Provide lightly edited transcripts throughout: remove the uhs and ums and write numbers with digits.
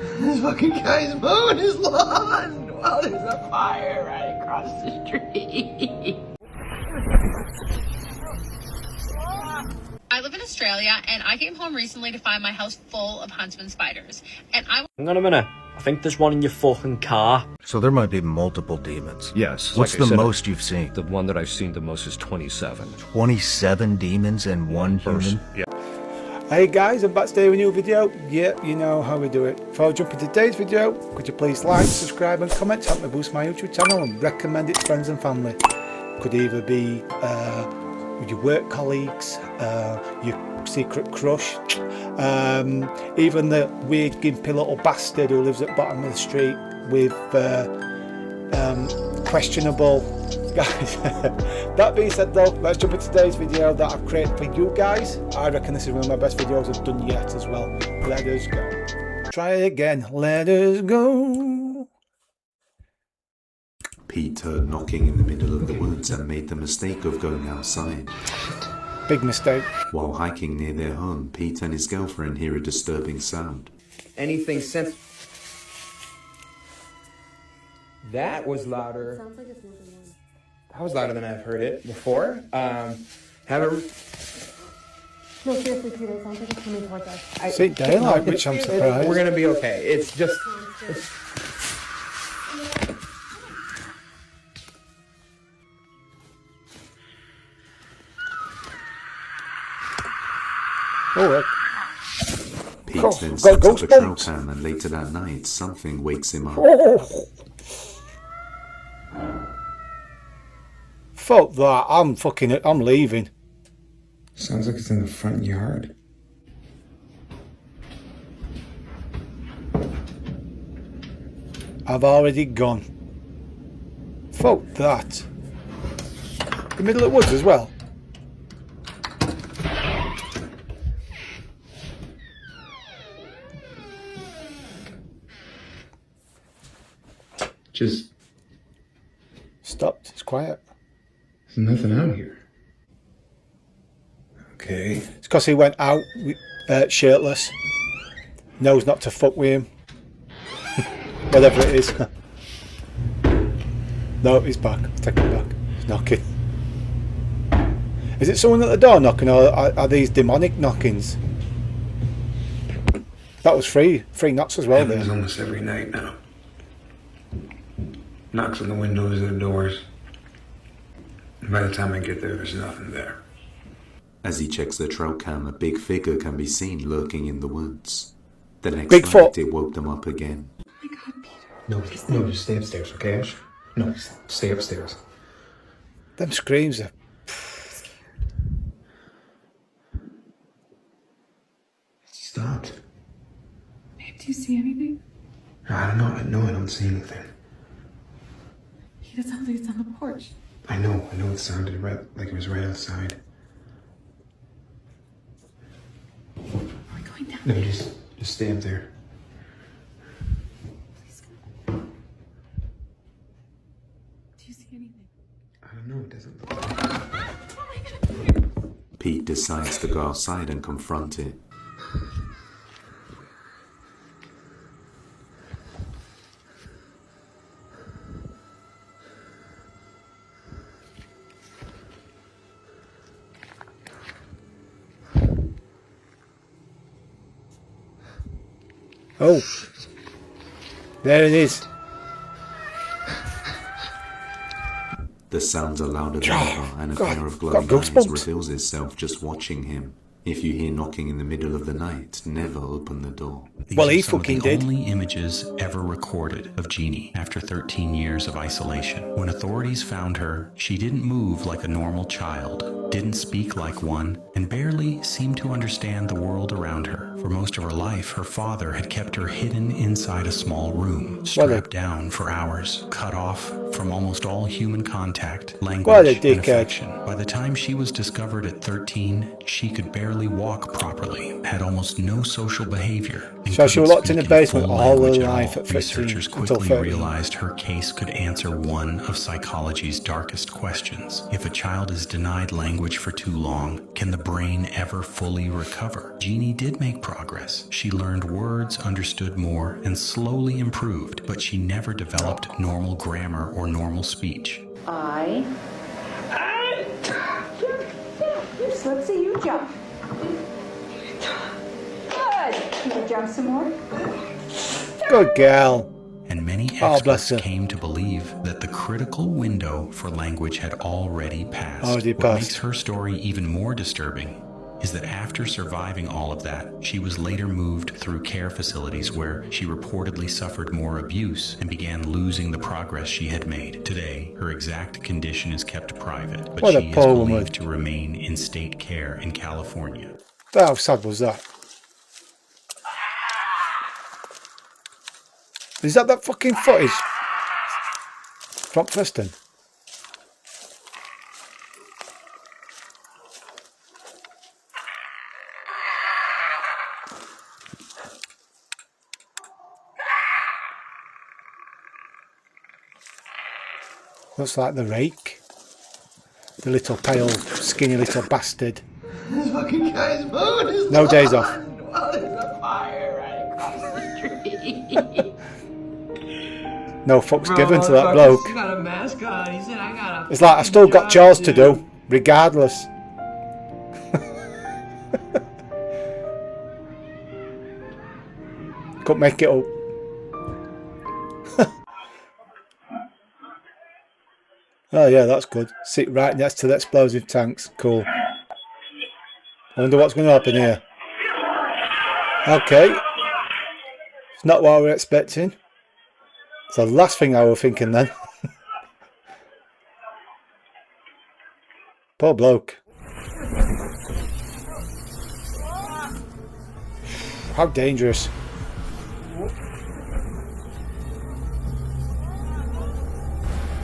This fucking guy's mowing his lawn while there's a fire right across the street. I live in Australia, and I came home recently to find my house full of huntsman spiders. And Hang on a minute. I think there's one in your fucking car. So there might be multiple demons. Yes. What's like the most you've seen? The one that I've seen the most is 27. 27 demons and one human? Yeah. Hey guys, I'm back today with a new video. Yeah, you know how we do it. Before I jump into today's video, could you please like, subscribe and comment to help me boost my YouTube channel and recommend it to friends and family. Could either be with your work colleagues, your secret crush, even the weird gimpy little bastard who lives at the bottom of the street with questionable guys. That being said though, let's jump into today's video that I've created for you guys. I reckon this is one of my best videos I've done yet as well. Let us go. Try it again. Let us go. Pete heard knocking in the middle of the woods and made the mistake of going outside. Big mistake. While hiking near their home, Pete and his girlfriend hear a disturbing sound. Anything since that was louder. Sounds like it's more than one. That was louder than I've heard it before. Have a No, seriously, Peter, it sounds like it's coming towards us. See daylight, which I'm surprised. We're gonna be okay. It's just. Oh, Pete Go- then go- sets go up a trail Spence. cam, and later that night, something wakes him up. oh. Fuck that. I'm leaving. Sounds like it's in the front yard. I've already gone. Fuck that. The middle of the woods as well. Just Stopped. It's quiet. there's nothing out here. Okay. It's because he went out shirtless. Knows not to fuck with him. Whatever it is. No, he's back. Take it back. He's knocking. Is it someone at the door knocking, or are these demonic knockings? That was free knocks as well Happens there. almost every night now. Knocks on the windows and the doors. And by the time I get there, there's nothing there. As he checks the trail cam, a big figure can be seen lurking in the woods. The next Bigfoot. night, it woke them up again. No, just stay upstairs, okay, Ash? No, stay upstairs. Them screams are... Stopped. Babe, do you see anything? I don't know. No, I don't see anything. It sounds like it's on the porch. I know it sounded right, like it was right outside. Are we going down? No, just stay up there. Please go. Do you see anything? I don't know, it doesn't look Pete decides to go outside and confront it. Oh. There it is. The sounds are louder than ever, and a God, pair of got glowing eyes goosebumps. reveals itself just watching him. If you hear knocking in the middle of the night, never open the door. Well, he These are some of fucking the did. only images ever recorded of Jeannie after 13 years of isolation. When authorities found her, she didn't move like a normal child, didn't speak like one, and barely seemed to understand the world around her. For most of her life, her father had kept her hidden inside a small room, strapped down for hours, cut off from almost all human contact, What a language, and dickhead. affection. By the time she was discovered at 13, she could barely barely walk properly, had almost no social behavior, and So she was couldn't locked in a speak basement full all her language at life all. at 15 Researchers until quickly 30. realized her case could answer one of psychology's darkest questions. If a child is denied language for too long, can the brain ever fully recover? Jeannie did make progress. She learned words, understood more, and slowly improved, but she never developed normal grammar or normal speech. Let's see you jump. Good. Can you jump some more? Good girl. And many Oh, bless experts her. came to believe that the critical window for language had already passed. Already What passed. makes her story even more disturbing is that after surviving all of that, she was later moved through care facilities where she reportedly suffered more abuse and began losing the progress she had made. Today, her exact condition is kept private, but What a she is poor woman. believed to remain in state care in California. How sad was that? Is that fucking footage from Preston? Looks like the rake. The little pale, skinny little bastard. This fucking guy's moon is No days off. Well, there's a fire right across the street. No fucks Bro, given to that motherfucker, bloke. He got a mask on. He said, I got a It's like, I still got chores to do, regardless. Couldn't make it up. Oh yeah, that's good. Sit right next to the explosive tanks. Cool. I wonder what's going to happen here. Okay. It's not what we were expecting. It's the last thing I was thinking then. Poor bloke. How dangerous.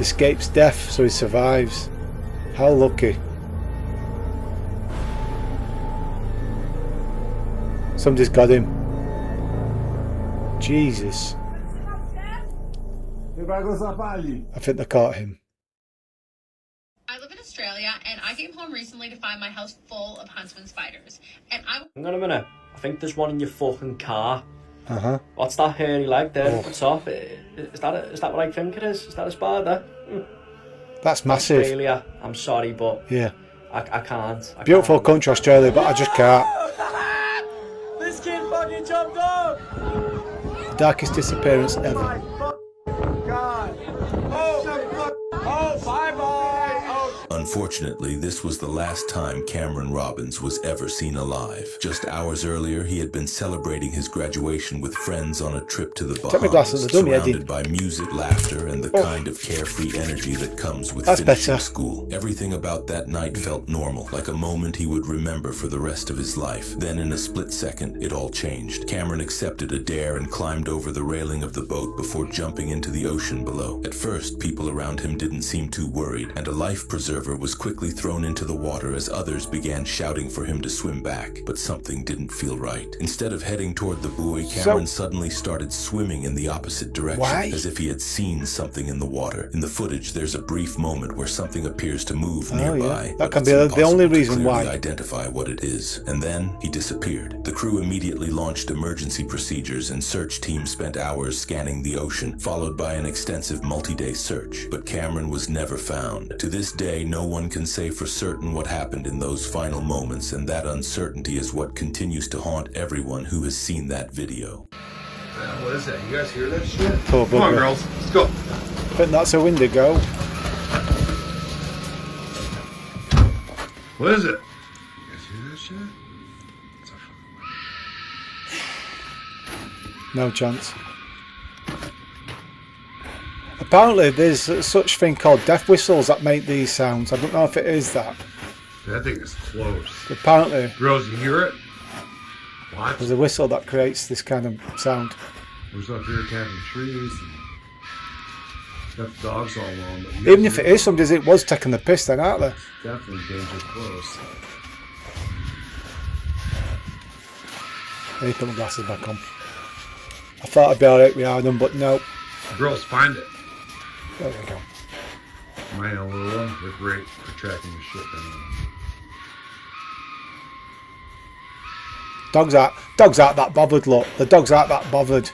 Escapes death, so he survives. How lucky. Somebody's got him. Jesus. I think they caught him. I live in Australia, and I came home recently to find my house full of huntsman spiders. And Hang on a minute. I think there's one in your fucking car. Uh-huh. What's that hairy leg there at the top? Is that what I think it is? Is that a spider? That's massive. Australia. I'm sorry, but Yeah. I can't. I Beautiful can't. country, Australia, but I just can't. This kid fucking jumped up! Darkest disappearance ever. Unfortunately, this was the last time Cameron Robbins was ever seen alive. Just hours earlier, he had been celebrating his graduation with friends on a trip to the Take my glasses, Bahamas, they're dummy, surrounded by music, laughter, and the kind of carefree energy that comes with That's finishing better. school. Everything about that night felt normal, like a moment he would remember for the rest of his life. Then in a split second, it all changed. Cameron accepted a dare and climbed over the railing of the boat before jumping into the ocean below. At first, people around him didn't seem too worried, and a life preserver was quickly thrown into the water as others began shouting for him to swim back. But something didn't feel right. Instead of heading toward the buoy, Cameron suddenly started swimming in the opposite direction, Why? as if he had seen something in the water. In the footage, there's a brief moment where something appears to move nearby. yeah. That but can it's be the impossible only to reason clearly why. identify what it is. And then he disappeared. The crew immediately launched emergency procedures, and search teams spent hours scanning the ocean, followed by an extensive multi-day search. But Cameron was never found. To this day, no one can say for certain what happened in those final moments, and that uncertainty is what continues to haunt everyone who has seen that video. What is that? You guys hear that shit? Poor Come on, bugger. girls. Let's go. I think that's a Wendigo. What is it? You guys hear that shit? It's a fucking... No chance. Apparently there's such thing called death whistles that make these sounds. I don't know if it is that. That thing is close. Apparently Girls, you hear it? What? there's a whistle that creates this kind of sound. We're just up here tapping trees. Got the dogs all along. But you Even guys if it hear is somebody, it was taking the piss then, aren't they? Definitely danger close. Let me put my glasses back on. I thought I'd be alright without them, but no. Girls, find it. There we go. Mine a little one. They're great for tracking the shit down. Dogs aren't that bothered, look. The dogs aren't that bothered.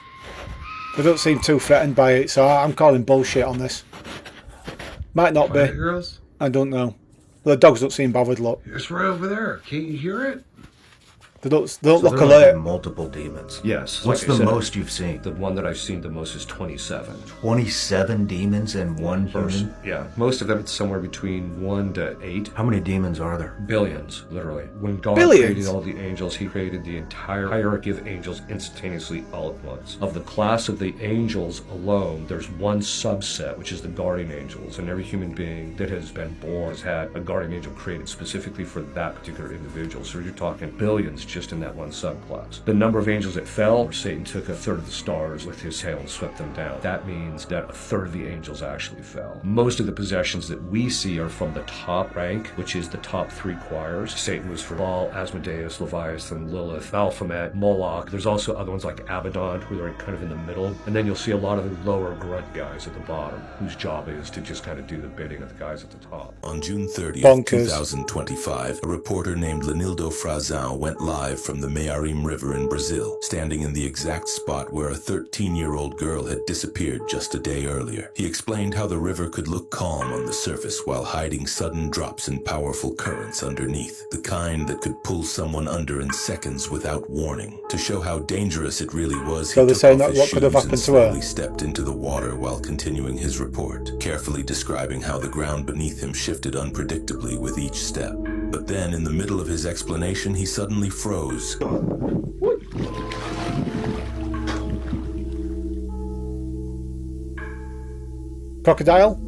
They don't seem too threatened by it, so I'm calling bullshit on this. Might not be. Girls? I don't know. The dogs don't seem bothered, look. It's right over there. Can't you hear it? They don't So look there alert. are multiple demons. Yes. What's like I the said, most you've seen? The one that I've seen the most is 27. 27 demons and one human? Yeah. Most of them, it's somewhere between 1 to 8. How many demons are there? Billions, literally. When God Billions? created all the angels, he created the entire hierarchy of angels instantaneously all at once. Of the class of the angels alone, there's one subset, which is the guardian angels. And every human being that has been born has had a guardian angel created specifically for that particular individual. So you're talking billions just in that one subclass. The number of angels that fell, Satan took a third of the stars with his hail and swept them down. That means that a third of the angels actually fell. Most of the possessions that we see are from the top rank, which is the top 3 choirs. Satan was for Baal, Asmodeus, Leviathan, Lilith, Baphomet, Moloch. There's also other ones like Abaddon, who are kind of in the middle. And then you'll see a lot of the lower grunt guys at the bottom, whose job is to just kind of do the bidding of the guys at the top. On June 30th, Bonkers. 2025, a reporter named Lenildo Frazão went live from the Mearim River in Brazil, standing in the exact spot where a 13-year-old girl had disappeared just a day earlier. He explained how the river could look calm on the surface while hiding sudden drops and powerful currents underneath, the kind that could pull someone under in seconds without warning. To show how dangerous it really was, So he they're took saying off that his what could have shoes happened and to her? slowly stepped into the water while continuing his report, carefully describing how the ground beneath him shifted unpredictably with each step. But then, in the middle of his explanation, he suddenly froze. Crocodile?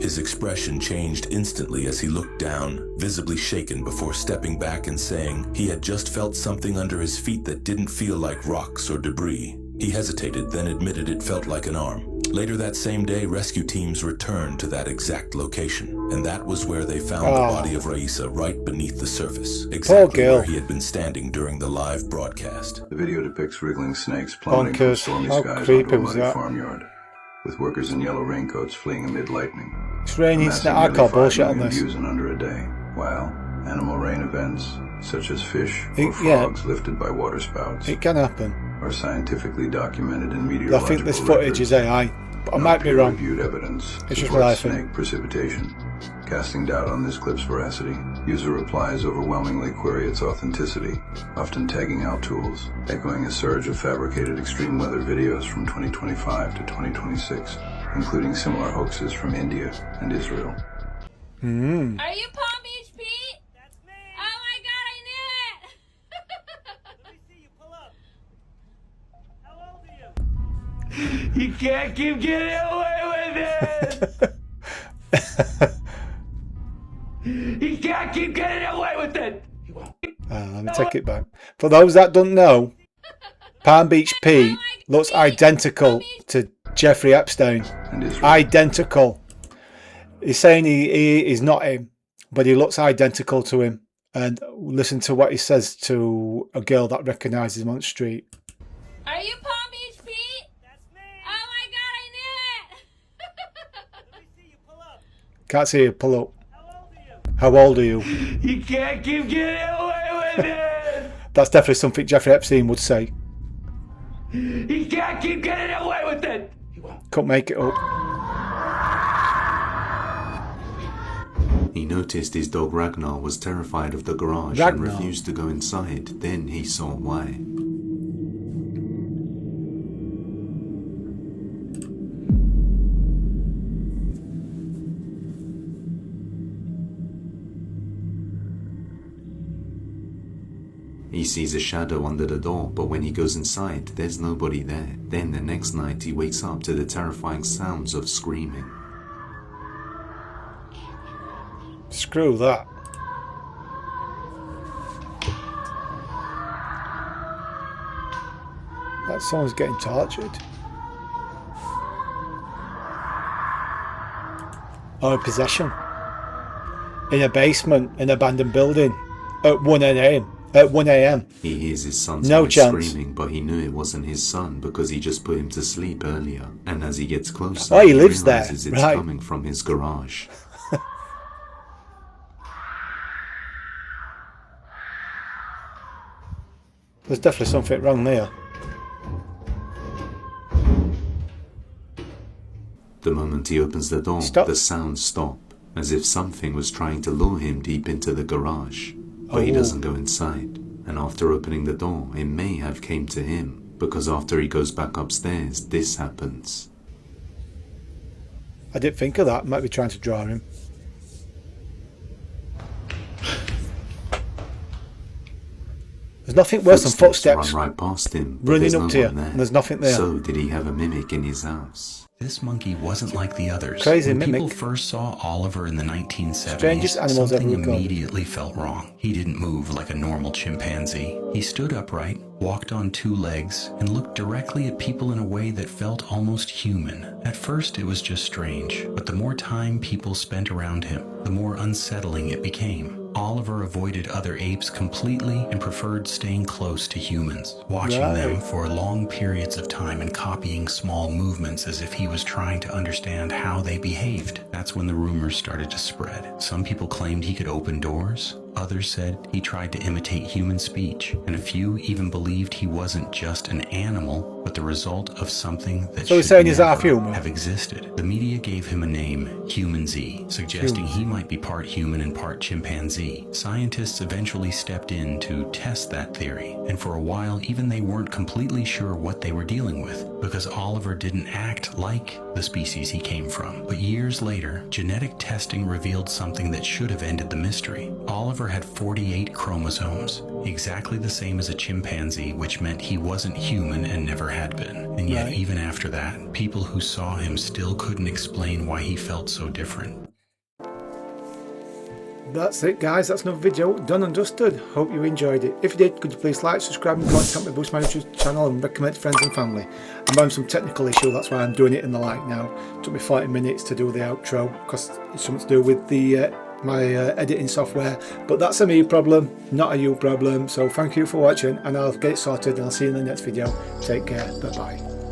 His expression changed instantly as he looked down, visibly shaken before stepping back and saying he had just felt something under his feet that didn't feel like rocks or debris. He hesitated, then admitted it felt like an arm. Later that same day, rescue teams returned to that exact location, and that was where they found the body of Raisa right beneath the surface, exactly where he had been standing during the live broadcast. The video depicts wriggling snakes plummeting from Bonkers. stormy How skies creepy onto a was muddy that? farmyard, with workers in yellow raincoats fleeing amid lightning. It's raining Amassing snake. I nearly call 5 bullshit on million this. views in under a day, while animal rain events, such as fish or Yeah. frogs lifted by waterspouts, It can happen. are scientifically documented in I meteorological think this footage is records. AI, but I No might be wrong. peer-reviewed evidence It's just what I supports think. snake precipitation. Casting doubt on this clip's veracity, user replies overwhelmingly query its authenticity, often tagging out tools, echoing a surge of fabricated extreme weather videos from 2025 to 2026, including similar hoaxes from India and Israel. Are you Palm Beach Pete? That's me. Oh my god, I knew it. Let me see you pull up. How old are you? You can't keep getting away with it. You can't keep getting away with it. Let me take it back. For those that don't know, Palm Beach Pete looks identical to Jeffrey Epstein. Identical. He's saying he is not him, but he looks identical to him. And listen to what he says to a girl that recognises him on the street. Are you Palm Beach Pete? That's me. Oh my god, I knew it. Let me see you pull up. Can't see you, pull up. How old are you? You can't keep getting away with it. That's definitely something Jeffrey Epstein would say. You can't keep getting away with it. Couldn't make it up. He noticed his dog Ragnar was terrified of the garage Ragnar. and refused to go inside. Then he saw why. He sees a shadow under the door, but when he goes inside, there's nobody there. Then the next night he wakes up to the terrifying sounds of screaming. Screw that. That someone's getting tortured. Or possession. In a basement, in an abandoned building. At 1 a.m. At 1 a.m. He hears his son's No voice chance. screaming, but he knew it wasn't his son because he just put him to sleep earlier. And as he gets closer, Oh, he lives there. realizes it's Right. coming from his garage. There's definitely something wrong there. The moment he opens the door, Stop. the sounds stop, as if something was trying to lure him deep into the garage. But he Oh. doesn't go inside, and after opening the door, it may have came to him, because after he goes back upstairs, this happens. I didn't think of that. Might be trying to draw him. There's nothing worse than footsteps run right past him, but running there's up no to you, one there. and there's nothing there. So did he have a mimic in his house? This monkey wasn't like the others. Crazy when mimic. people first saw Oliver in the 1970s, Strangest animals ever something recorded. immediately felt wrong. He didn't move like a normal chimpanzee. He stood upright, walked on two legs, and looked directly at people in a way that felt almost human. At first, it was just strange, but the more time people spent around him, the more unsettling it became. Oliver avoided other apes completely and preferred staying close to humans, watching them for long periods of time and copying small movements as if he was trying to understand how they behaved. That's when the rumors started to spread. Some people claimed he could open doors. Others said he tried to imitate human speech, and a few even believed he wasn't just an animal, but the result of something that So he's should saying he's half never human? have existed. The media gave him a name, Human Z, suggesting he might be part human and part chimpanzee. Scientists eventually stepped in to test that theory, and for a while even they weren't completely sure what they were dealing with, because Oliver didn't act like the species he came from. But years later, genetic testing revealed something that should have ended the mystery. Oliver had 48 chromosomes, exactly the same as a chimpanzee, which meant he wasn't human and never had been. And yet, even after that, people who saw him still couldn't explain why he felt so different. That's it, guys. That's another video done and dusted. Hope you enjoyed it. If you did, could you please like, subscribe and comment to help me boost my YouTube channel and recommend to friends and family. I'm having some technical issue, that's why I'm doing it in the light now. It took me 40 minutes to do the outro because it's something to do with the my editing software, but that's a me problem, not a you problem. So thank you for watching, and I'll get it sorted and I'll see you in the next video. Take care. Bye bye.